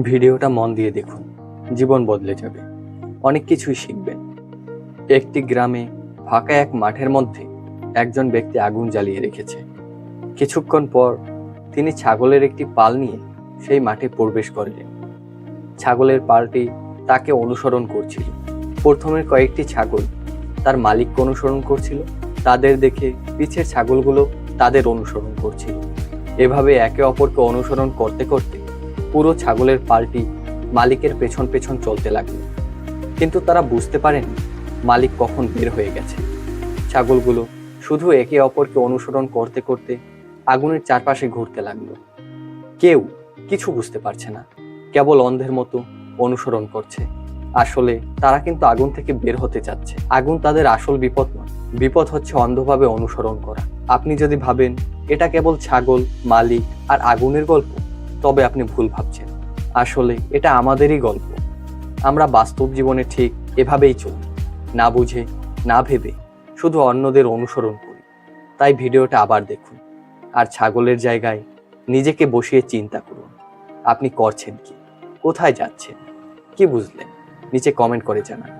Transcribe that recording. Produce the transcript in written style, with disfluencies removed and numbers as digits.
ভিডিওটা মন দিয়ে দেখুন, জীবন বদলে যাবে, অনেক কিছুই শিখবেন। একটি গ্রামে ফাঁকা এক মাঠের মধ্যে একজন ব্যক্তি আগুন জ্বালিয়ে রেখেছে। কিছুক্ষণ পর তিনি ছাগলের একটি পাল নিয়ে সেই মাঠে প্রবেশ করলেন। ছাগলের পালটি তাকে অনুসরণ করছিল। প্রথমে কয়েকটি ছাগল তার মালিককে অনুসরণ করছিল, তাদের দেখে পিছের ছাগলগুলো তাদের অনুসরণ করছিল। এভাবে একে অপরকে অনুসরণ করতে করতে পুরো ছাগলের পালটি মালিকের পেছন পেছন চলতে লাগলো। কিন্তু তারা বুঝতে পারেনি মালিক কখন বের হয়ে গেছে। ছাগলগুলো শুধু একে অপরকে অনুসরণ করতে করতে আগুনের চারপাশে ঘুরতে লাগলো। কেউ কিছু বুঝতে পারছে না, কেবল অন্ধের মতো অনুসরণ করছে। আসলে তারা কিন্তু আগুন থেকে বের হতে চাচ্ছে। আগুন তাদের আসল বিপদ নয়, বিপদ হচ্ছে অন্ধভাবে অনুসরণ করা। আপনি যদি ভাবেন এটা কেবল ছাগল, মালিক আর আগুনের গল্প, তবে আপনি ভুল ভাবছেন। আসলে এটা আমাদেরই গল্প। আমরা বাস্তব জীবনে ঠিক এভাবেই চলি, না বুঝে না ভেবে শুধু অন্যদের অনুসরণ করি। তাই ভিডিওটা আবার দেখুন, আর ছাগলের জায়গায় নিজেকে বসিয়ে চিন্তা করুন, আপনি করছেন কি, কোথায় যাচ্ছেন, কি বুঝলেন, নিচে কমেন্ট করে জানান।